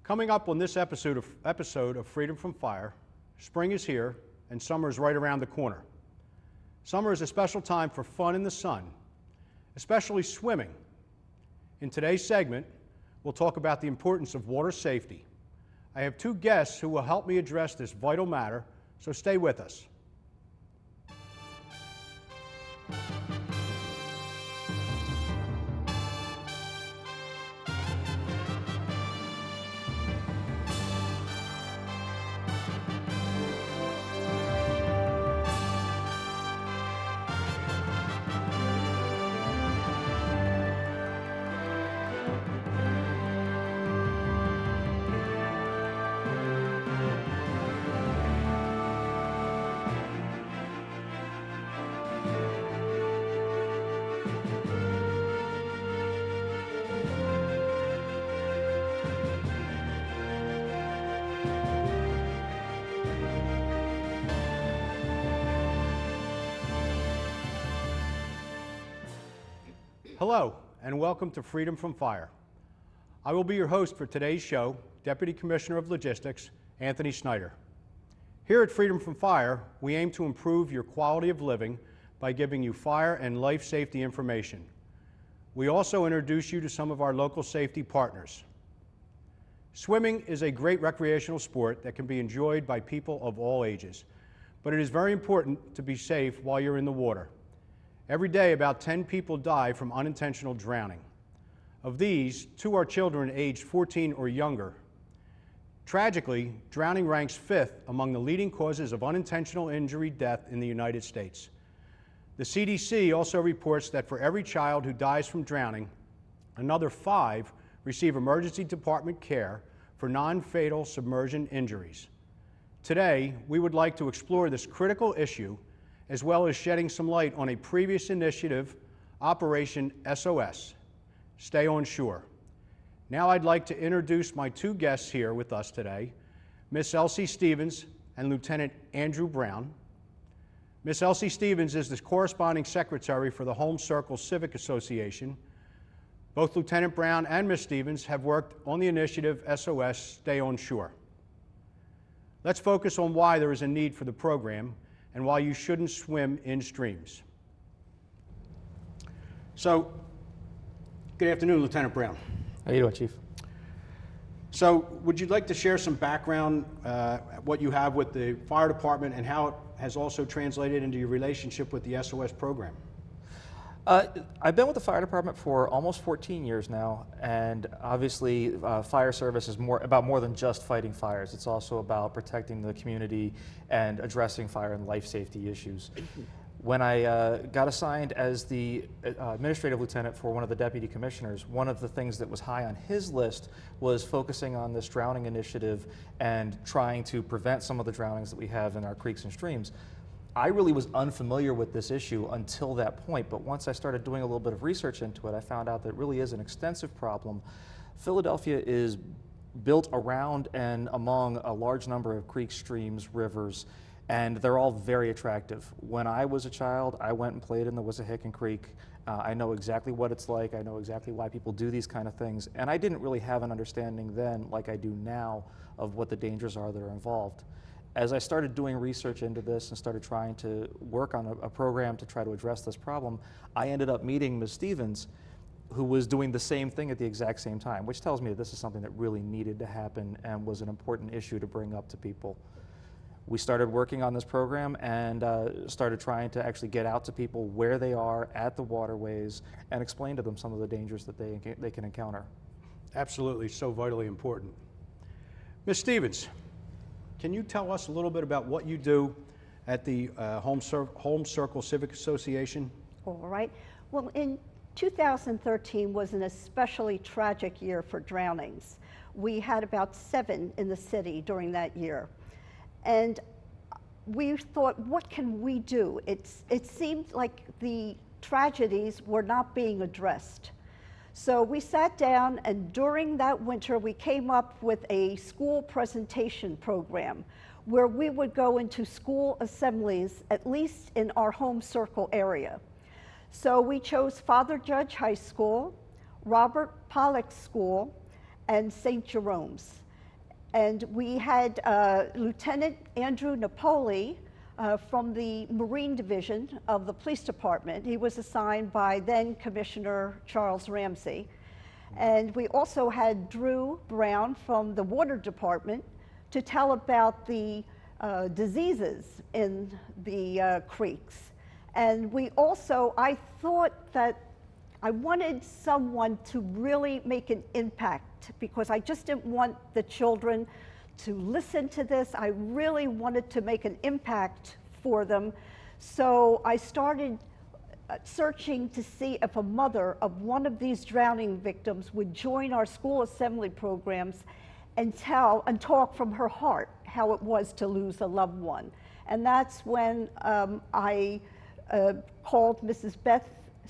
Coming up on this episode of Freedom from Fire, spring is here and summer is right around the corner. Summer is a special time for fun in the sun, especially swimming. In today's segment, we'll talk about the importance of water safety. I have two guests who will help me address this vital matter, so stay with us. Hello, and welcome to Freedom from Fire. I will be your host for today's show, Deputy Commissioner of Logistics, Anthony Schneider. Here at Freedom from Fire, we aim to improve your quality of living by giving you fire and life safety information. We also introduce you to some of our local safety partners. Swimming is a great recreational sport that can be enjoyed by people of all ages, but it is very important to be safe while you're in the water. Every day, about 10 people die from unintentional drowning. Of these, 2 are children aged 14 or younger. Tragically, drowning ranks 5th among the leading causes of unintentional injury death in the United States. The CDC also reports that for every child who dies from drowning, another 5 receive emergency department care for non-fatal submersion injuries. Today, we would like to explore this critical issue as well as shedding some light on a previous initiative, Operation SOS, Stay on Shore. Now I'd like to introduce my two guests here with us today, Miss Elsie Stevens and Lieutenant Andrew Brown. Miss Elsie Stevens is the corresponding secretary for the Home Circle Civic Association. Both Lieutenant Brown and Miss Stevens have worked on the initiative SOS, Stay on Shore. Let's focus on why there is a need for the program and why you shouldn't swim in streams. So, good afternoon, Lieutenant Brown. How you doing, Chief? So, would you like to share some background, what you have with the fire department and how it has also translated into your relationship with the SOS program? I've been with the fire department for almost 14 years now, and obviously fire service is about more than just fighting fires. It's also about protecting the community and addressing fire and life safety issues. When I got assigned as the administrative lieutenant for one of the deputy commissioners, one of the things that was high on his list was focusing on this drowning initiative and trying to prevent some of the drownings that we have in our creeks and streams. I really was unfamiliar with this issue until that point, but once I started doing a little bit of research into it, I found out that it really is an extensive problem. Philadelphia is built around and among a large number of creeks, streams, rivers, and they're all very attractive. When I was a child, I went and played in the Wissahickon Creek. I know exactly what it's like. I know exactly why people do these kind of things, and I didn't really have an understanding then, like I do now, of what the dangers are that are involved. As I started doing research into this and started trying to work on a program to try to address this problem, I ended up meeting Ms. Stevens, who was doing the same thing at the exact same time, which tells me that this is something that really needed to happen and was an important issue to bring up to people. We started working on this program and started trying to actually get out to people where they are at the waterways and explain to them some of the dangers that they can encounter. Absolutely, so vitally important. Ms. Stevens, can you tell us a little bit about what you do at the Home Circle Civic Association? All right. Well, in 2013 was an especially tragic year for drownings. We had about 7 in the city during that year. And we thought, what can we do? It seemed like the tragedies were not being addressed. So we sat down, and during that winter, we came up with a school presentation program where we would go into school assemblies, at least in our home circle area. So we chose Father Judge High School, Robert Pollock School, and St. Jerome's. And we had Lieutenant Andrew Napoli from the Marine Division of the Police Department. He was assigned by then Commissioner Charles Ramsey. And we also had Drew Brown from the Water Department to tell about the diseases in the creeks. And we also, I thought that I wanted someone to really make an impact because I just didn't want the children to listen to this. I really wanted to make an impact for them. So I started searching to see if a mother of one of these drowning victims would join our school assembly programs and talk from her heart how it was to lose a loved one. And that's when I called Mrs. Beth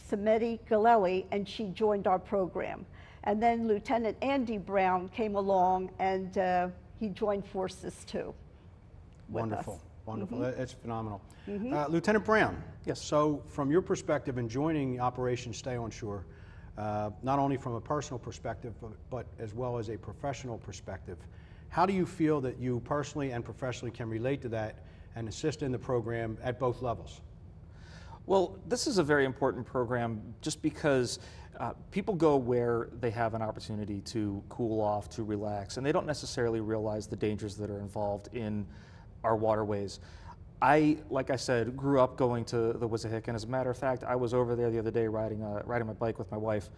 Samedi Galelli, and she joined our program. And then Lieutenant Andy Brown came along, and he joined forces too. Wonderful, wonderful. Mm-hmm. That's phenomenal. Mm-hmm. Lieutenant Brown. Yes. So, from your perspective in joining Operation Stay on Shore, not only from a personal perspective, but as well as a professional perspective, how do you feel that you personally and professionally can relate to that and assist in the program at both levels? Well, this is a very important program just because people go where they have an opportunity to cool off, to relax, and they don't necessarily realize the dangers that are involved in our waterways. I, like I said, grew up going to the Wissahick, and as a matter of fact, I was over there the other day riding my bike with my wife,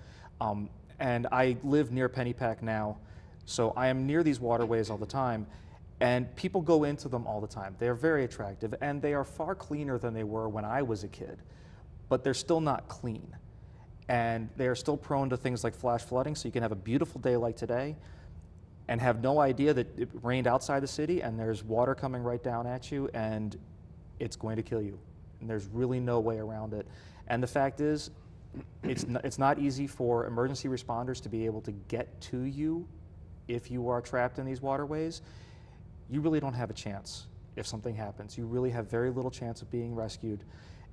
and I live near Pennypack now, so I am near these waterways all the time. And people go into them all the time. They're very attractive, and they are far cleaner than they were when I was a kid, but they're still not clean. And they are still prone to things like flash flooding, so you can have a beautiful day like today and have no idea that it rained outside the city and there's water coming right down at you and it's going to kill you. And there's really no way around it. And the fact is, it's not easy for emergency responders to be able to get to you if you are trapped in these waterways. You really don't have a chance if something happens. You really have very little chance of being rescued.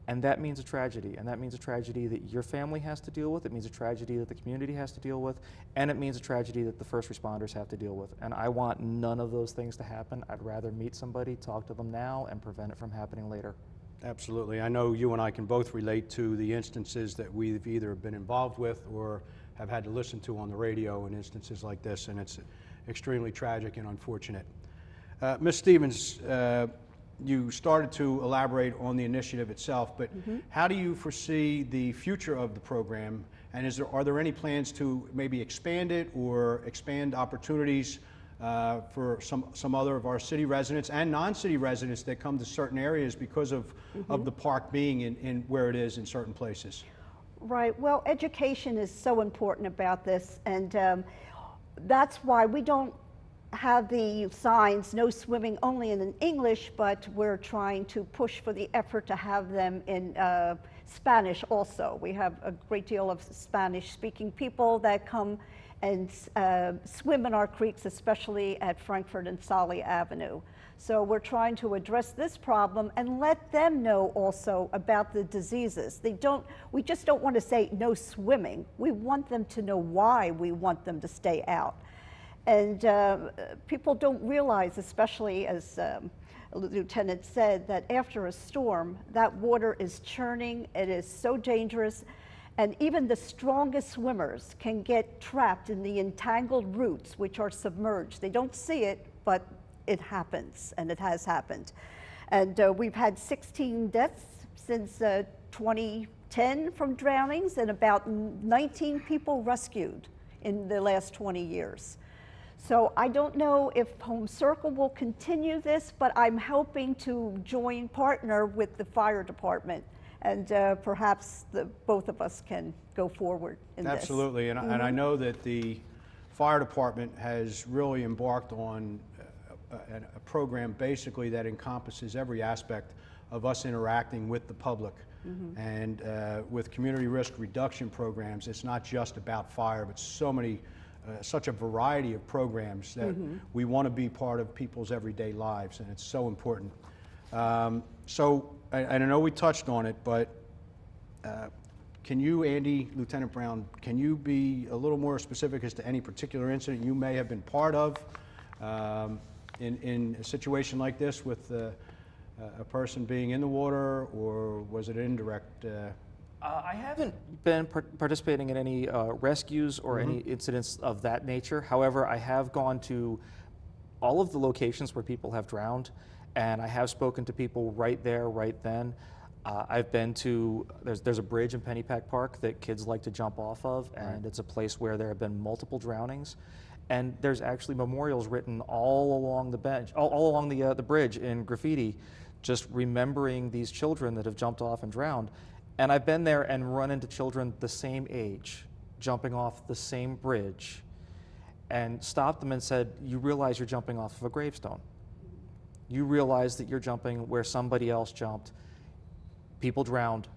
And that means a tragedy. And that means a tragedy that your family has to deal with. It means a tragedy that the community has to deal with. And it means a tragedy that the first responders have to deal with. And I want none of those things to happen. I'd rather meet somebody, talk to them now, and prevent it from happening later. Absolutely. I know you and I can both relate to the instances that we've either been involved with or have had to listen to on the radio in instances like this. And it's extremely tragic and unfortunate. Ms. Stevens, you started to elaborate on the initiative itself, but how do you foresee the future of the program? And are there any plans to maybe expand it or expand opportunities for some other of our city residents and non-city residents that come to certain areas because of the park being in where it is in certain places? Right. Well, education is so important about this, and that's why we don't have the signs, no swimming only in English, but we're trying to push for the effort to have them in Spanish also. We have a great deal of Spanish-speaking people that come and swim in our creeks, especially at Frankfurt and Solly Avenue. So we're trying to address this problem and let them know also about the diseases. We just don't want to say no swimming. We want them to know why we want them to stay out. And people don't realize, especially as the lieutenant said, that after a storm, that water is churning, it is so dangerous, and even the strongest swimmers can get trapped in the entangled roots, which are submerged. They don't see it, but it happens, and it has happened. And we've had 16 deaths since 2010 from drownings, and about 19 people rescued in the last 20 years. So I don't know if Home Circle will continue this, but I'm hoping to partner with the fire department, and perhaps both of us can go forward in this. Absolutely, and I know that the fire department has really embarked on a program basically that encompasses every aspect of us interacting with the public. And with community risk reduction programs, it's not just about fire, but such a variety of programs that we want to be part of people's everyday lives, and it's so important. So I know we touched on it, but can you, Andy, Lieutenant Brown, can you be a little more specific as to any particular incident you may have been part of in a situation like this with a person being in the water, or was it indirect? I haven't been participating in any rescues or any incidents of that nature. However, I have gone to all of the locations where people have drowned, and I have spoken to people right there, right then. I've been to, there's a bridge in Pennypack Park that kids like to jump off of, and it's a place where there have been multiple drownings. And there's actually memorials written all along the bench, all along the bridge in graffiti, just remembering these children that have jumped off and drowned. And I've been there and run into children the same age, jumping off the same bridge, and stopped them and said, you realize you're jumping off of a gravestone. You realize that you're jumping where somebody else jumped. People drowned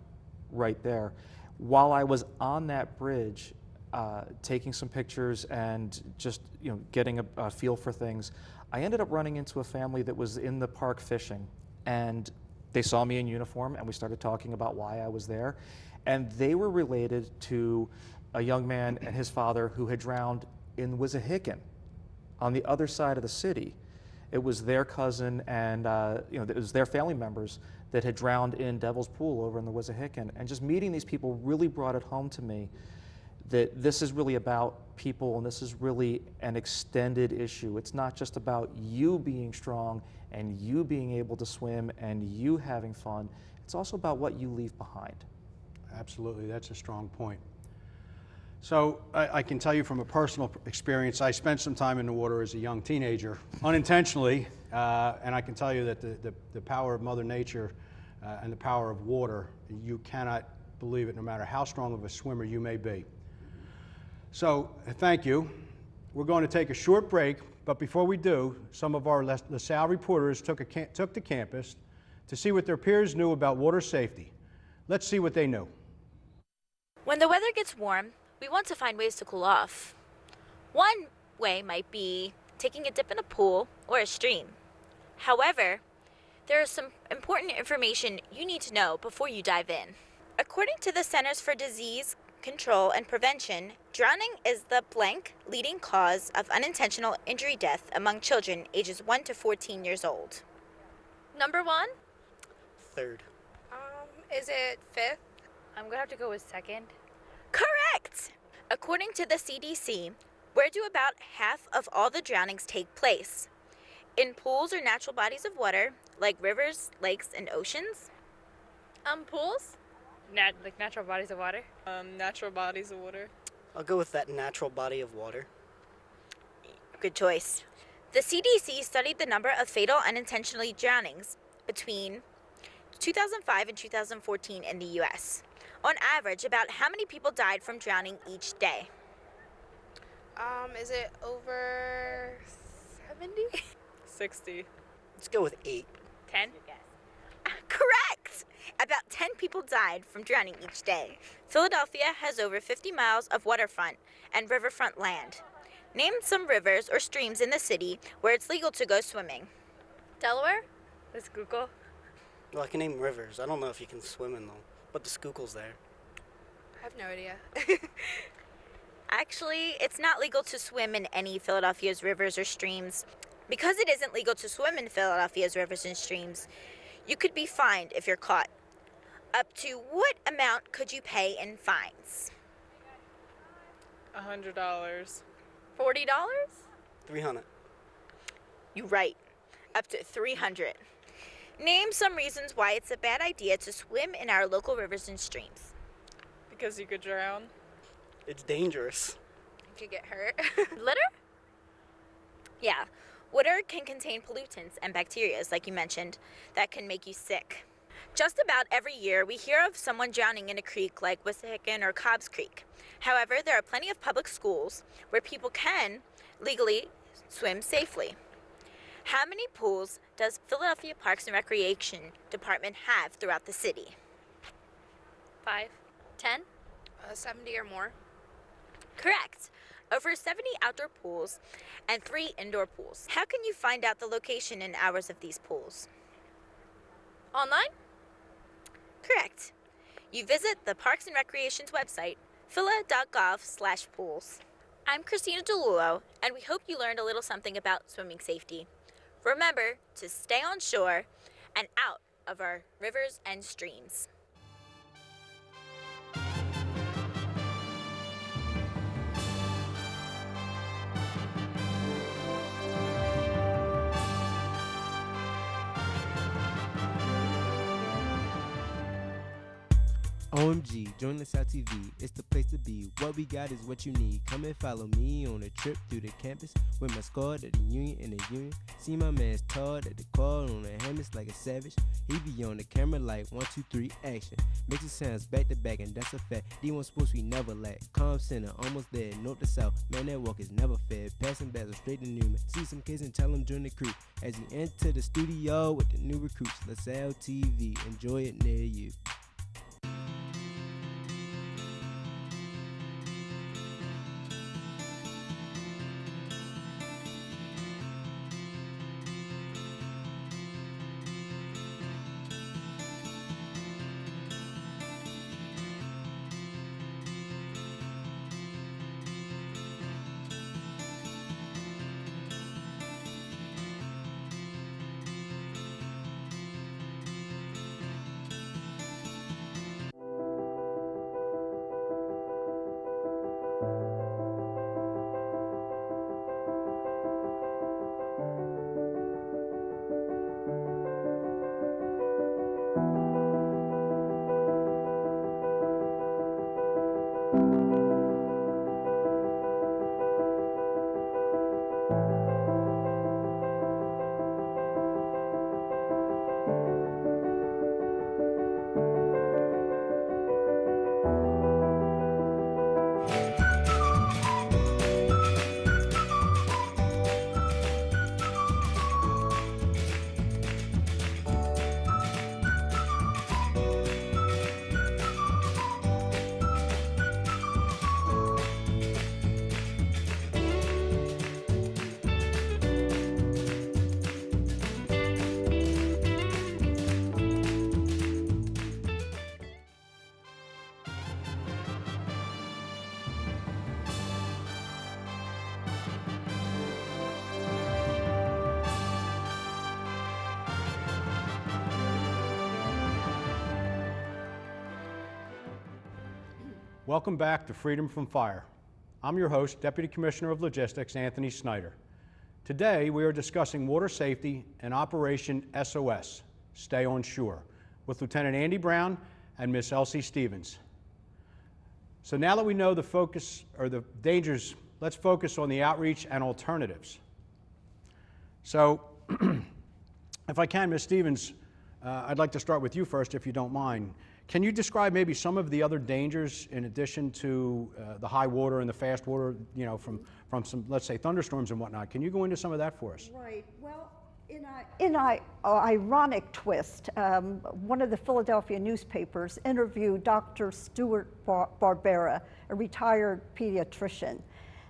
right there. While I was on that bridge, taking some pictures and just getting a feel for things, I ended up running into a family that was in the park fishing, and they saw me in uniform, and we started talking about why I was there. And they were related to a young man and his father who had drowned in Wissahickon on the other side of the city. It was their cousin and it was their family members that had drowned in Devil's Pool over in the Wissahickon. And just meeting these people really brought it home to me that this is really about people, and this is really an extended issue. It's not just about you being strong and you being able to swim and you having fun. It's also about what you leave behind. Absolutely, that's a strong point. So I can tell you from a personal experience, I spent some time in the water as a young teenager, unintentionally, and I can tell you that the power of Mother Nature and the power of water, you cannot believe it, no matter how strong of a swimmer you may be. So thank you. We're going to take a short break, but before we do, some of our LaSalle reporters took to campus to see what their peers knew about water safety. Let's see what they knew. When the weather gets warm, we want to find ways to cool off. One way might be taking a dip in a pool or a stream. However, there is some important information you need to know before you dive in. According to the Centers for Disease Control and Prevention, drowning is the blank leading cause of unintentional injury death among children ages 1 to 14 years old. Number one? Third. Is it fifth? I'm gonna have to go with second. Correct! According to the CDC, where do about half of all the drownings take place? In pools or natural bodies of water, like rivers, lakes, and oceans? Pools? Like natural bodies of water? Natural bodies of water. I'll go with that natural body of water. Good choice. The CDC studied the number of fatal unintentionally drownings between 2005 and 2014 in the U.S. On average, about how many people died from drowning each day? Is it over 70? 60. Let's go with 8. 10? Correct! About 10 people died from drowning each day. Philadelphia has over 50 miles of waterfront and riverfront land. Name some rivers or streams in the city where it's legal to go swimming. Delaware? Let's Google. Well, I can name rivers. I don't know if you can swim in them, but the Schuylkill's there. I have no idea. Actually, it's not legal to swim in any Philadelphia's rivers or streams. Because it isn't legal to swim in Philadelphia's rivers and streams, you could be fined if you're caught. Up to what amount could you pay in fines? $100. $40? 300. You're right. Up to 300. Name some reasons why it's a bad idea to swim in our local rivers and streams. Because you could drown. It's dangerous. You could get hurt. Litter? Yeah. Water can contain pollutants and bacteria, like you mentioned, that can make you sick. Just about every year, we hear of someone drowning in a creek like Wissahickon or Cobb's Creek. However, there are plenty of public schools where people can legally swim safely. How many pools does Philadelphia Parks and Recreation Department have throughout the city? 5? 10? 70 or more. Correct. Over 70 outdoor pools and 3 indoor pools. How can you find out the location and hours of these pools? Online? Correct. You visit the Parks and Recreation's website, phila.gov/pools. I'm Christina DeLulo, and we hope you learned a little something about swimming safety. Remember to stay on shore and out of our rivers and streams. OMG, join LaSalle TV, it's the place to be. What we got is what you need. Come and follow me on a trip through the campus with my squad at the Union and the Union. See my man's Todd at the call on the hammocks like a savage. He be on the camera like 1, 2, 3, action. Makes it sounds back to back and that's a fact. D1 sports we never lack. Calm center, almost there, north to south. Man, that walk is never fed. Passing battles straight to Newman. See some kids and tell them join the crew. As you enter the studio with the new recruits. LaSalle TV, enjoy it near you. Welcome back to Freedom from Fire. I'm your host, Deputy Commissioner of Logistics, Anthony Schneider. Today, we are discussing water safety and Operation SOS, Stay on Shore, with Lieutenant Andy Brown and Miss Elsie Stevens. So now that we know the focus or the dangers, let's focus on the outreach and alternatives. So, if I can, Miss Stevens, I'd like to start with you first, if you don't mind. Can you describe maybe some of the other dangers in addition to the high water and the fast water, you know, from some, let's say, thunderstorms and whatnot? Can you go into some of that for us? Right. Well, in an ironic twist, one of the Philadelphia newspapers interviewed Dr. Stewart Barbara, a retired pediatrician.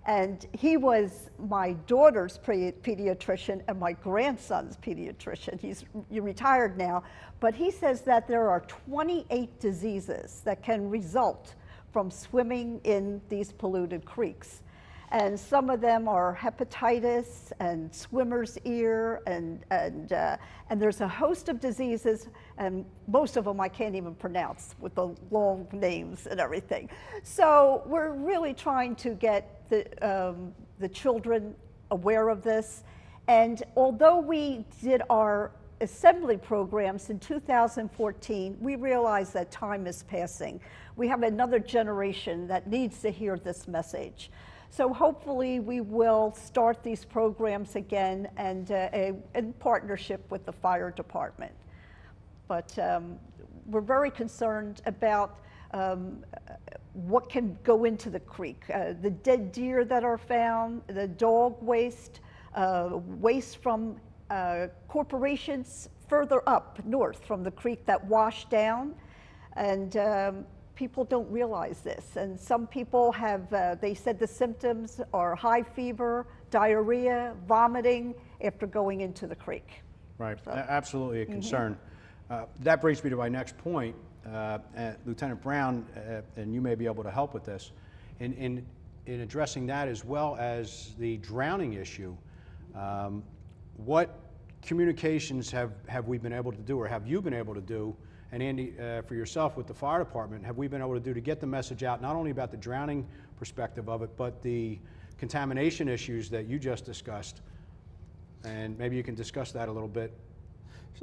And he was my daughter's pediatrician and my grandson's pediatrician. He's retired now, but he says that there are 28 diseases that can result from swimming in these polluted creeks. And some of them are hepatitis and swimmer's ear, and there's a host of diseases, and most of them I can't even pronounce with the long names and everything. So we're really trying to get the children aware of this. And although we did our assembly programs in 2014, we realized that time is passing. We have another generation that needs to hear this message. So hopefully we will start these programs again and in partnership with the fire department. But we're very concerned about what can go into the creek. The dead deer that are found, the dog waste, waste from corporations further up north from the creek that wash down. And people don't realize this. And some people have, they said the symptoms are high fever, diarrhea, vomiting after going into the creek. Right, so, absolutely a concern. That brings me to my next point. Lieutenant Brown, and you may be able to help with this. In in addressing that as well as the drowning issue, what communications have we been able to do, or have you been able to do, and Andy, for yourself with the fire department, have we been able to do to get the message out, not only about the drowning perspective of it, but the contamination issues that you just discussed? And maybe you can discuss that a little bit.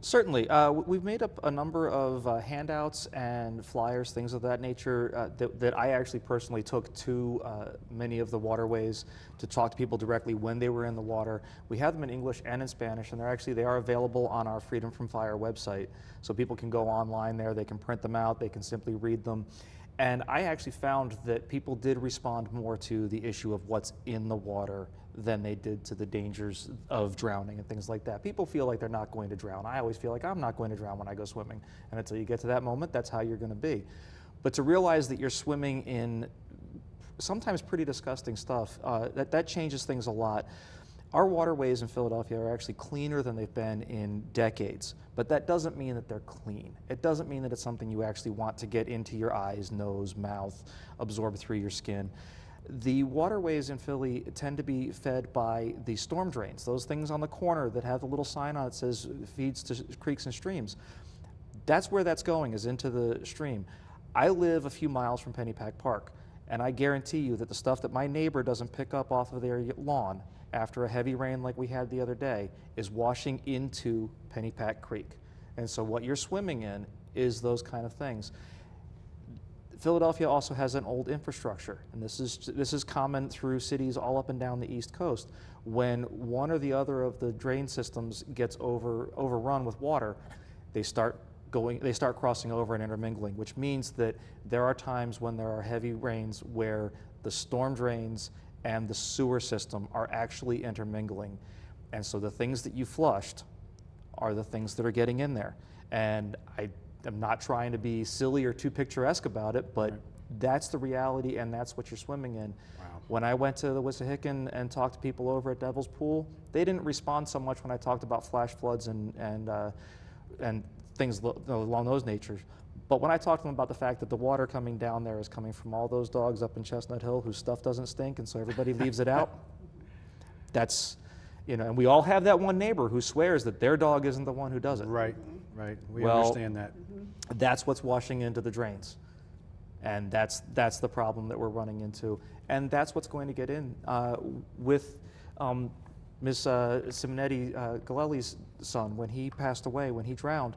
Certainly. We've made up a number of handouts and flyers, things of that nature, that I actually personally took to many of the waterways to talk to people directly when they were in the water. We have them in English and in Spanish, and they are available on our Freedom from Fire website. So people can go online there, they can print them out, they can simply read them. And I actually found that people did respond more to the issue of what's in the water than they did to the dangers of drowning and things like that. People feel like they're not going to drown. I always feel like I'm not going to drown when I go swimming. And until you get to that moment, that's how you're going to be. But to realize that you're swimming in sometimes pretty disgusting stuff, that changes things a lot. Our waterways in Philadelphia are actually cleaner than they've been in decades, but that doesn't mean that they're clean. It doesn't mean that it's something you actually want to get into your eyes, nose, mouth, absorb through your skin. The waterways in Philly tend to be fed by the storm drains, those things on the corner that have the little sign on it that says feeds to creeks and streams. That's where that's going, is into the stream. I live a few miles from Pennypack Park, and I guarantee you that the stuff that my neighbor doesn't pick up off of their lawn after a heavy rain like we had the other day is washing into Pennypack Creek. And so what you're swimming in is those kind of things. Philadelphia also has an old infrastructure, and this is common through cities all up and down the East Coast. When one or the other of the drain systems gets overrun with water, they start crossing over and intermingling, which means that there are times when there are heavy rains where the storm drains and the sewer system are actually intermingling. And so the things that you flushed are the things that are getting in there. And I'm not trying to be silly or too picturesque about it, but that's the reality, and that's what you're swimming in. Wow. When I went to the Wissahickon and talked to people over at Devil's Pool, they didn't respond so much when I talked about flash floods and things along those natures. But when I talked to them about the fact that the water coming down there is coming from all those dogs up in Chestnut Hill whose stuff doesn't stink, and so everybody leaves it out, that's, and we all have that one neighbor who swears that their dog isn't the one who does it. Right. We understand that. That's what's washing into the drains. And that's the problem that we're running into. And that's what's going to get in with Ms. Simonetti Galelli's son. When he passed away, when he drowned,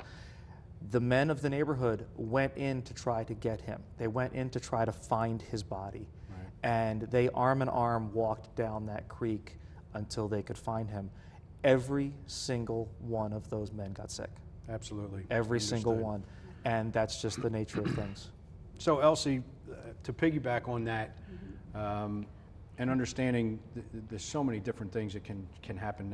the men of the neighborhood went in to try to get him. They went in to try to find his body. Right. And they arm in arm walked down that creek until they could find him. Every single one of those men got sick. Absolutely. Every single one. And that's just the nature of things. So Elsie, to piggyback on that, and understanding there's so many different things that can happen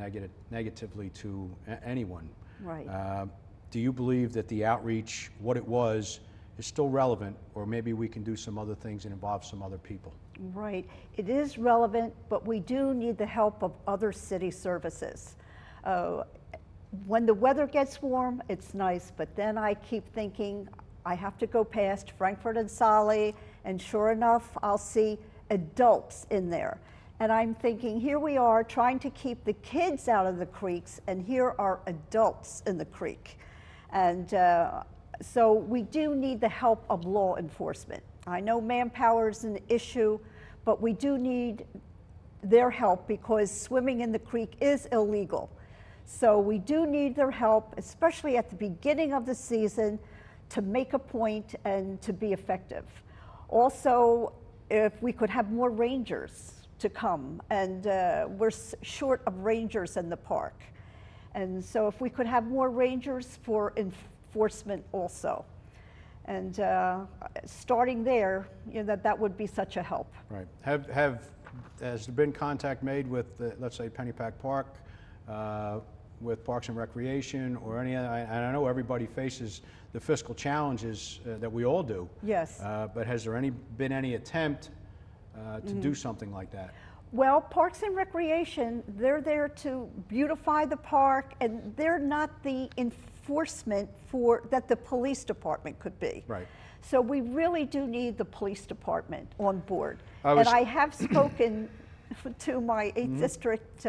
negatively to anyone. Right. Do you believe that the outreach, what it was, is still relevant, or maybe we can do some other things and involve some other people? Right. It is relevant, but we do need the help of other city services. When the weather gets warm, it's nice, but then I keep thinking I have to go past Frankfurt and Solly, and sure enough, I'll see adults in there. And I'm thinking, here we are trying to keep the kids out of the creeks, and here are adults in the creek. And so we do need the help of law enforcement. I know manpower is an issue, but we do need their help because swimming in the creek is illegal. So we do need their help, especially at the beginning of the season, to make a point and to be effective. Also, if we could have more rangers to come, and we're short of rangers in the park. And so if we could have more rangers for enforcement also. And starting there, that would be such a help. Right. Has there been contact made with, let's say, Pennypack Park, with Parks and Recreation, or any other? And I know everybody faces the fiscal challenges that we all do. Yes. But has there been any attempt to do something like that? Well, Parks and Recreation, they're there to beautify the park, and they're not the enforcement that the police department could be. Right. So we really do need the police department on board. And I have spoken to my 8th District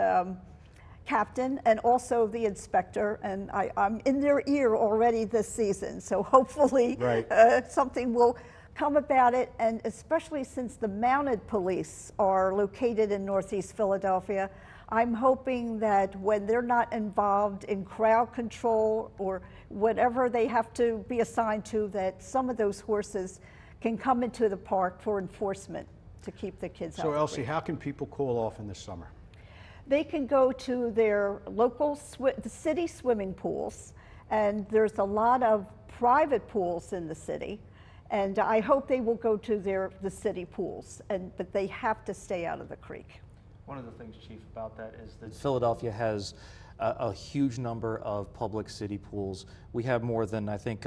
captain and also the inspector, and I'm in their ear already this season. So hopefully something will come about it, and especially since the mounted police are located in Northeast Philadelphia, I'm hoping that when they're not involved in crowd control or whatever they have to be assigned to, that some of those horses can come into the park for enforcement to keep the kids out. So Elsie, how can people cool off in the summer? They can go to their local the city swimming pools, and there's a lot of private pools in the city. And I hope they will go to the city pools, but they have to stay out of the creek. One of the things, Chief, about that is that Philadelphia has a huge number of public city pools. We have more than, I think,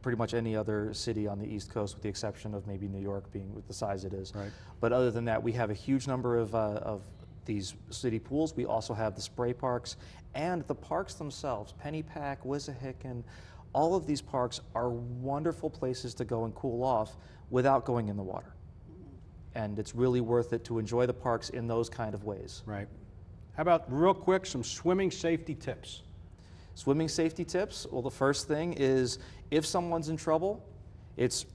pretty much any other city on the East Coast, with the exception of maybe New York being with the size it is. Right. But other than that, we have a huge number of these city pools. We also have the spray parks and the parks themselves, Pennypack, Wissahickon. All of these parks are wonderful places to go and cool off without going in the water. And it's really worth it to enjoy the parks in those kind of ways. Right. How about, real quick, some swimming safety tips? Swimming safety tips? Well, the first thing is, if someone's in trouble, it's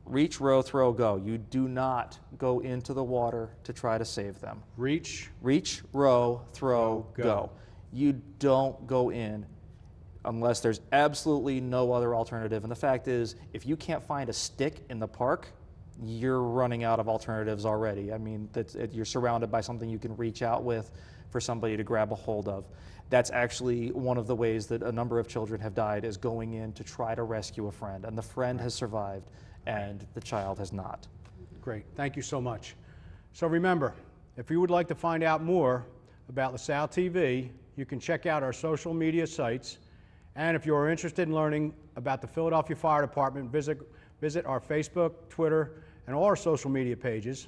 reach, row, throw, go. You do not go into the water to try to save them. Reach, row, throw, go. You don't go in unless there's absolutely no other alternative. And the fact is, if you can't find a stick in the park, you're running out of alternatives already. I mean, you're surrounded by something you can reach out with for somebody to grab a hold of. That's actually one of the ways that a number of children have died, is going in to try to rescue a friend. And the friend has survived, and the child has not. Great, thank you so much. So remember, if you would like to find out more about LaSalle TV, you can check out our social media sites. And if you are interested in learning about the Philadelphia Fire Department, visit our Facebook, Twitter, and all our social media pages.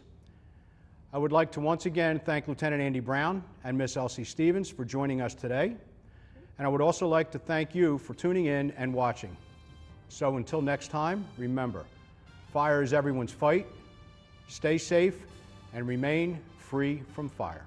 I would like to once again thank Lieutenant Andy Brown and Miss Elsie Stevens for joining us today. And I would also like to thank you for tuning in and watching. So until next time, remember, fire is everyone's fight. Stay safe and remain free from fire.